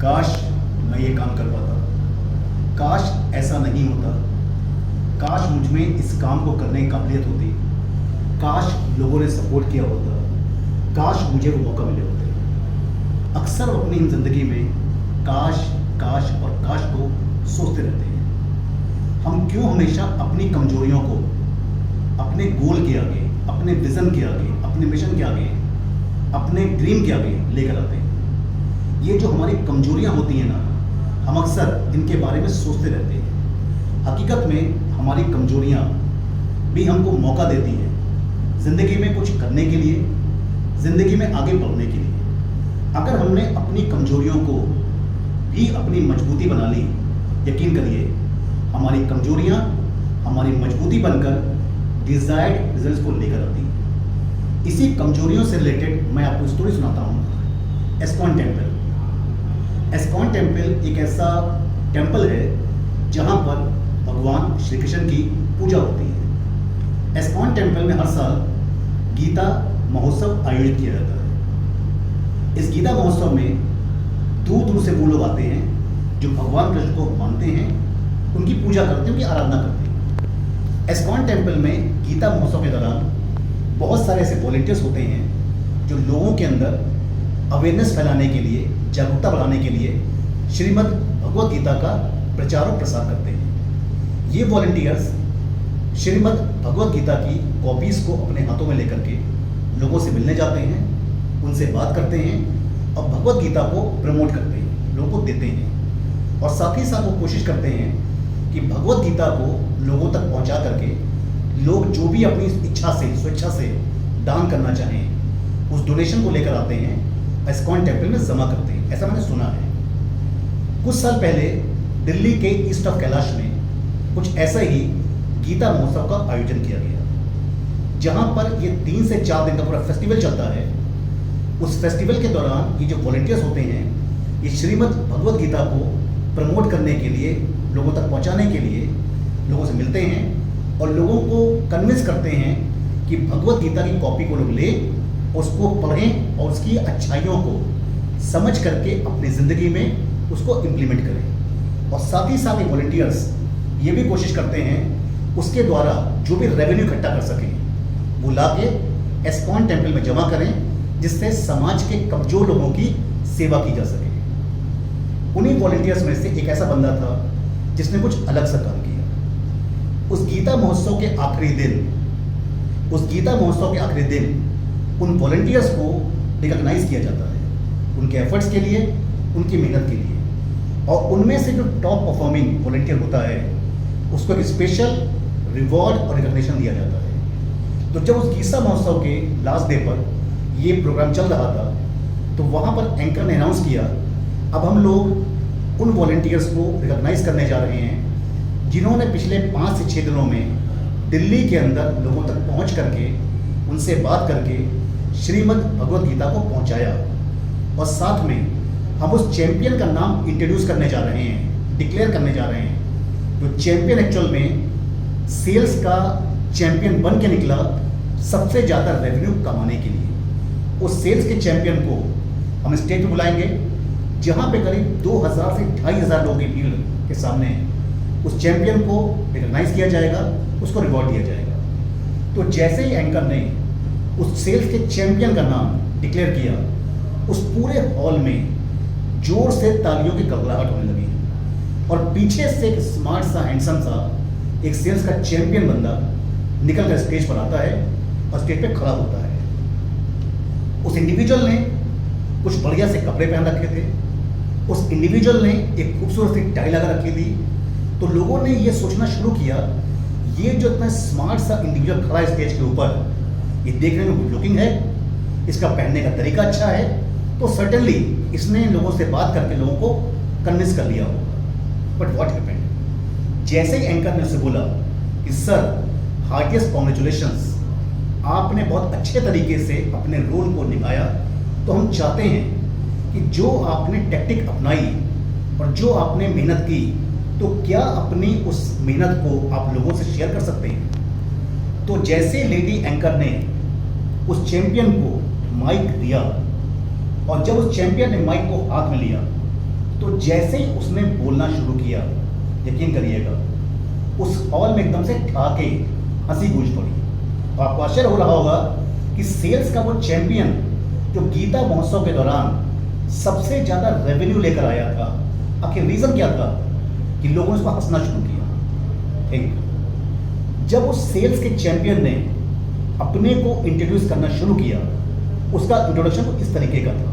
काश मैं ये काम कर पाता, काश ऐसा नहीं होता, काश मुझ में इस काम को करने की काबिलियत होती, काश लोगों ने सपोर्ट किया होता, काश मुझे वो मौका मिले होते। अक्सर अपनी ज़िंदगी में काश काश और काश को सोचते रहते हैं। हम क्यों हमेशा अपनी कमजोरियों को अपने गोल के आगे, अपने विज़न के आगे, अपने मिशन के आगे, अपने ड्रीम के आगे लेकर आते हैं। ये जो हमारी कमजोरियां होती हैं ना, हम अक्सर इनके बारे में सोचते रहते हैं। हकीकत में हमारी कमजोरियां भी हमको मौका देती हैं ज़िंदगी में कुछ करने के लिए, ज़िंदगी में आगे बढ़ने के लिए। अगर हमने अपनी कमजोरियों को भी अपनी मजबूती बना ली, यकीन करिए हमारी कमजोरियां हमारी मजबूती बनकर डिजायर्ड रिजल्ट्स को लेकर आती हैं। इसी कमजोरियों से रिलेटेड मैं आपको स्टोरी सुनाता हूँ। ISKCON temple. एस्कॉन टेम्पल एक ऐसा टेम्पल है जहाँ पर भगवान श्री कृष्ण की पूजा होती है। एस्कॉन टेम्पल में हर साल गीता महोत्सव आयोजित किया जाता है। इस गीता महोत्सव में दूर दूर से वो लोग आते हैं जो भगवान कृष्ण को मानते हैं, उनकी पूजा करते हैं, उनकी आराधना करते हैं। एस्कॉन टेम्पल में गीता महोत्सव के दौरान बहुत सारे ऐसे वॉलंटियर्स होते हैं जो लोगों के अंदर अवेयरनेस फैलाने के लिए, जागरूकता बढ़ाने के लिए श्रीमद् भगवद गीता का प्रचार और प्रसार करते हैं। ये वॉलंटियर्स श्रीमद् भगवद गीता की कॉपीज़ को अपने हाथों में लेकर के लोगों से मिलने जाते हैं, उनसे बात करते हैं और भगवद गीता को प्रमोट करते हैं, लोगों को देते हैं। और साथ ही साथ वो कोशिश करते हैं कि भगवद गीता को लोगों तक पहुंचा करके लोग जो भी अपनी इच्छा से, स्वेच्छा से दान करना चाहें, उस डोनेशन को लेकर आते हैं, एस्कॉन टेम्पल में जमा करते हैं। ऐसा मैंने सुना है। कुछ साल पहले दिल्ली के ईस्ट ऑफ कैलाश में कुछ ऐसा ही गीता महोत्सव का आयोजन किया गया, जहां पर ये 3 से 4 दिन का पूरा फेस्टिवल चलता है। उस फेस्टिवल के दौरान ये जो वॉलंटियर्स होते हैं, ये श्रीमद् भगवद गीता को प्रमोट करने के लिए, लोगों तक पहुंचाने के लिए लोगों से मिलते हैं और लोगों को कन्विंस करते हैं कि भगवद गीता की कॉपी को लोग लें, उसको पढ़ें और उसकी अच्छाइयों को समझ करके अपनी ज़िंदगी में उसको इम्प्लीमेंट करें। और साथ ही साथ ये वॉलंटियर्स ये भी कोशिश करते हैं उसके द्वारा जो भी रेवेन्यू इकट्ठा कर सकें वो ला के एस्कॉन टेम्पल में जमा करें, जिससे समाज के कमजोर लोगों की सेवा की जा सके। उन्हीं वॉलंटियर्स में से एक ऐसा बंदा था जिसने कुछ अलग सा काम किया। उस गीता महोत्सव के आखिरी दिन उन वॉलंटियर्स को रिकॉग्नाइज किया जाता है उनके एफर्ट्स के लिए, उनकी मेहनत के लिए। और उनमें से जो टॉप परफॉर्मिंग वॉलंटियर होता है उसको एक स्पेशल रिवॉर्ड और रिकॉग्निशन दिया जाता है। तो जब उस गीता महोत्सव के लास्ट डे पर ये प्रोग्राम चल रहा था तो वहाँ पर एंकर ने अनाउंस किया, अब हम लोग उन वॉलंटियर्स को रिकॉग्नाइज करने जा रहे हैं जिन्होंने पिछले 5 से 6 दिनों में दिल्ली के अंदर लोगों तक पहुँच करके, उनसे बात करके श्रीमद् भगवद गीता को पहुंचाया। और साथ में हम उस चैंपियन का नाम इंट्रोड्यूस करने जा रहे हैं, डिक्लेयर करने जा रहे हैं, जो चैंपियन एक्चुअल में सेल्स का चैंपियन बन के निकला सबसे ज़्यादा रेवेन्यू कमाने के लिए। उस सेल्स के चैंपियन को हम स्टेज पे बुलाएंगे, जहाँ पे करीब 2000 से 2500 लोगों की भीड़ के सामने उस चैंपियन को रिकॉग्नाइज किया जाएगा, उसको रिवॉर्ड दिया जाएगा। तो जैसे ही एंकर ने उस सेल्स के चैंपियन का नाम डिक्लेयर किया, उस पूरे हॉल में जोर से तालियों की गड़गड़ाहट होने लगी और पीछे से एक स्मार्ट सा, हैंडसम सा एक सेल्स का चैंपियन बंदा निकल कर स्टेज पर आता है और स्टेज पे खड़ा होता है। उस इंडिविजुअल ने कुछ बढ़िया से कपड़े पहन रखे थे, उस इंडिविजुअल ने एक खूबसूरत सी टाई लगा रखी थी। तो लोगों ने ये सोचना शुरू किया, ये जो इतना स्मार्ट सा इंडिविजुअल खड़ा है स्टेज के ऊपर, ये देखने में गुड लुकिंग है, इसका पहनने का तरीका अच्छा है, तो सर्टेनली इसने लोगों से बात करके लोगों को कन्विंस कर लिया होगा। बट व्हाट हैपेंड, जैसे ही एंकर ने उसे बोला कि सर हार्टिएस्ट कॉन्ग्रेचुलेशंस, आपने बहुत अच्छे तरीके से अपने रोल को निभाया, तो हम चाहते हैं कि जो आपने टैक्टिक अपनाई और जो आपने मेहनत की, तो क्या अपनी उस मेहनत को आप लोगों से शेयर कर सकते हैं। तो जैसे लेडी एंकर ने उस चैंपियन को माइक दिया और जब उस चैंपियन ने माइक को हाथ में लिया तो जैसे ही उसने बोलना शुरू किया, यकीन करिएगा उस हॉल में एकदम से ठाके हंसी गूंज पड़ी। तो आपको आश्चर्य हो रहा होगा कि सेल्स का वो चैंपियन जो गीता महोत्सव के दौरान सबसे ज्यादा रेवेन्यू लेकर आया था, आखिर रीजन क्या था कि लोगों ने उसको हंसना शुरू किया। ठीक, जब उस सेल्स के चैंपियन ने अपने को इंट्रोड्यूस करना शुरू किया, उसका इंट्रोडक्शन तो इस तरीके का था।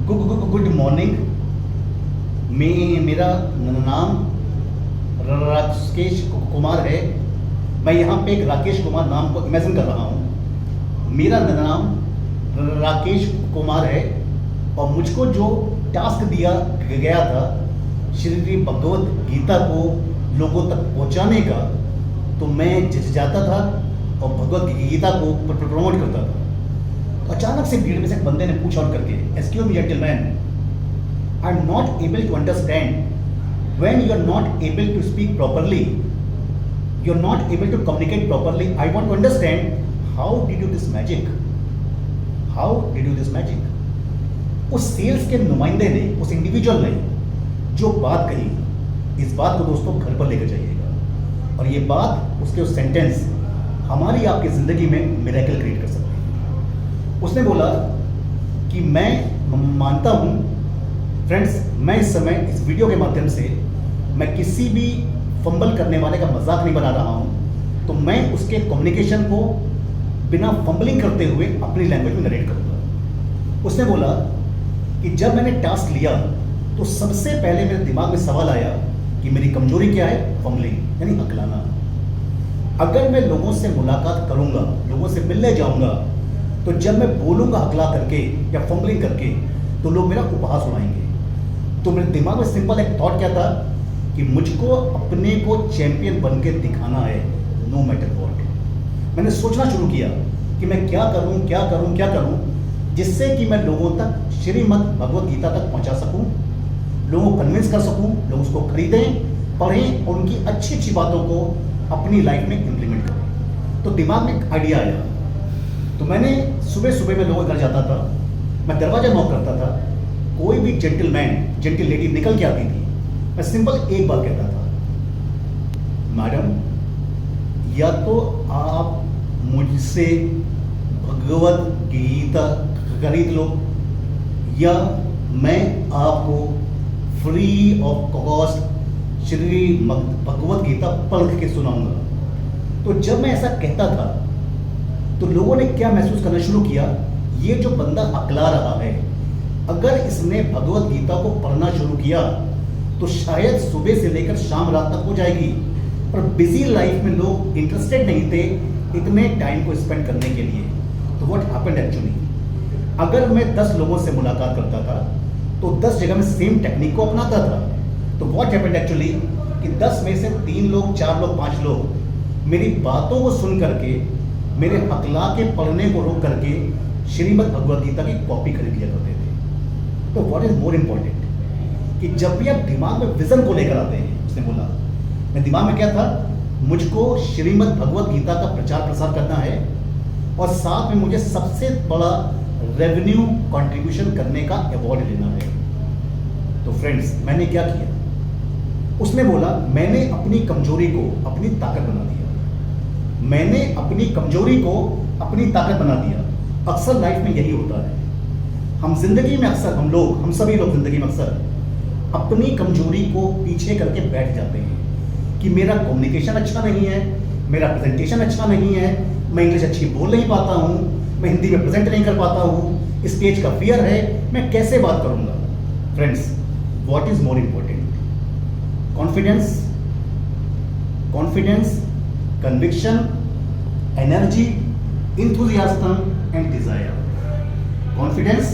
गुड मॉर्निंग, मेरा नाम राकेश कुमार है। मैं यहाँ पे एक राकेश कुमार नाम को इमेजिन कर रहा हूँ। मेरा नाम राकेश कुमार है और मुझको जो टास्क दिया गया था श्री भगवत गीता को लोगों तक पहुँचाने का, तो मैं जाता था और भगवत गीता को प्रमोट करता था। तो अचानक से भीड़ में से एक बंदे ने पूछा और करके, excuse me gentleman, I am not able to understand when you are not able to speak properly, you are not able to communicate properly. I want to understand how did you this magic? How did you this magic? उस sales के नुमाइंदे ने, उस individual ने जो बात कही, इस बात को दोस्तों घर पर लेकर जाइएगा और ये बात, उसके उस सेंटेंस हमारी आपकी जिंदगी में मिरेकल क्रिएट कर सकती है। उसने बोला कि मैं मानता हूं फ्रेंड्स, मैं इस समय इस वीडियो के माध्यम से मैं किसी भी फंबल करने वाले का मजाक नहीं बना रहा हूं, तो मैं उसके कम्युनिकेशन को बिना फंबलिंग करते हुए अपनी लैंग्वेज में नरेट करूंगा। उसने बोला कि जब मैंने टास्क लिया तो सबसे पहले मेरे दिमाग में सवाल आया कि मेरी कमजोरी क्या है, फंबलिंग यानी अकलाना। अगर मैं लोगों से मुलाकात करूंगा, लोगों से मिलने जाऊंगा, तो जब मैं बोलूंगा अकला करके या फंबलिंग करके, तो लोग मेरा उपहास उड़ाएंगे। तो मेरे दिमाग में सिंपल एक थॉट क्या था कि मुझको अपने को चैंपियन बन के दिखाना है, नो मैटर व्हाट। मैंने सोचना शुरू किया कि मैं क्या करूं जिससे कि मैं लोगों तक श्रीमद् भगवत गीता तक पहुंचा सकूं, लोगों को कन्विंस कर सकूं, लोग उसको खरीदें, पढ़ें और उनकी अच्छी अच्छी बातों को अपनी लाइफ में इंप्लीमेंट करें। तो दिमाग में एक आइडिया आया। तो मैंने सुबह सुबह में लोगों के घर जाता था, मैं दरवाजा नॉक करता था, कोई भी जेंटल लेडी निकल के आती थी, मैं सिंपल एक बात कहता था, मैडम या तो आप मुझसे भगवत गीता खरीद लो या मैं आपको free of cost Shri Bhagavad Gita पढ़ के सुनाऊंगा। तो जब मैं ऐसा कहता था तो लोगों ने क्या महसूस करना शुरू किया, ये जो बंदा अकला रहा है, अगर इसने भगवत गीता को पढ़ना शुरू किया तो शायद सुबह से लेकर शाम रात तक हो जाएगी। पर बिजी लाइफ में लोग इंटरेस्टेड नहीं थे इतने टाइम को स्पेंड करने के लिए। तो व्हाट हैपेंड एक्चुअली, अगर मैं 10 लोगों से मुलाकात करता था तो 10 जगह में सेम टेक्निक को अपनाता था। तो व्हाट हैपेंड एक्चुअली कि 10 में से 3 लोग, 4 लोग, 5 लोग मेरी बातों को सुन करके, मेरे अकला के पढ़ने को रोक करके श्रीमद् भगवत गीता की कॉपी खरीद लिया करते थे। तो व्हाट इज मोर इम्पोर्टेंट कि जब भी आप दिमाग में विजन को लेकर आते हैं, उसने बोला मैं दिमाग में क्या था, मुझको श्रीमद् भगवत गीता का प्रचार प्रसार करना है और साथ में मुझे सबसे बड़ा रेवेन्यू कंट्रीब्यूशन करने का अवार्ड लेना है। तो फ्रेंड्स, मैंने क्या किया, उसने बोला मैंने अपनी कमजोरी को अपनी ताकत बना दिया। मैंने अपनी कमजोरी को अपनी ताकत बना दिया। अक्सर लाइफ में यही होता है, हम जिंदगी में अक्सर, हम सभी लोग जिंदगी में अक्सर अपनी कमजोरी को पीछे करके बैठ जाते हैं कि मेरा कम्युनिकेशन अच्छा नहीं है, मेरा प्रेजेंटेशन अच्छा नहीं है, मैं इंग्लिश अच्छी बोल नहीं पाता हूँ, मैं हिंदी में प्रेजेंट नहीं कर पाता हूँ, स्टेज का फियर है, मैं कैसे बात करूँगा। Friends, what is more important, confidence, conviction, energy, enthusiasm and desire। Confidence,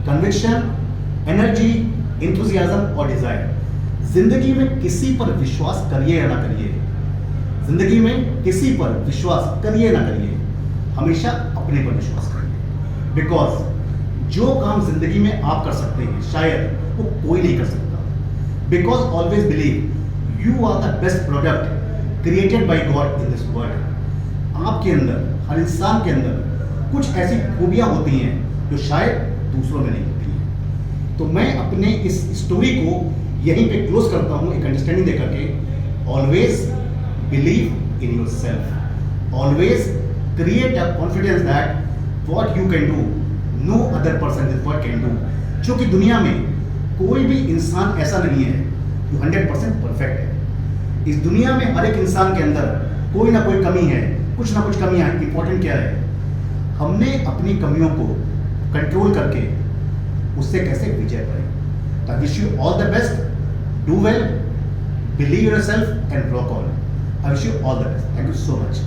conviction, energy, enthusiasm और डिजायर। जिंदगी में किसी पर विश्वास करिए या ना करिए, जिंदगी में किसी पर विश्वास करिए ना करिए, हमेशा अपने पर विश्वास करिए। बिकॉज जो काम जिंदगी में आप कर सकते हैं शायद वो कोई नहीं कर सकता। Because always believe you are the best product created by God in this world. आपके अंदर, हर इंसान के अंदर कुछ ऐसी खूबियां होती हैं जो शायद दूसरों में नहीं होती हैं। तो मैं अपने इस स्टोरी को यहीं पे क्लोज करता हूँ एक अंडरस्टैंडिंग देकर के। Always believe in yourself, always create a confidence that what you can do no other person is what can do. क्योंकि दुनिया में कोई भी इंसान ऐसा नहीं है जो 100% परफेक्ट है। इस दुनिया में हर एक इंसान के अंदर कोई ना कोई कमी है, कुछ ना कुछ कमियां हैं। इंपॉर्टेंट क्या है, हमने अपनी कमियों को कंट्रोल करके उससे कैसे विजय पाए। I wish you all the best, do well, believe yourself and rock on. I wish you all the best. Thank you so much.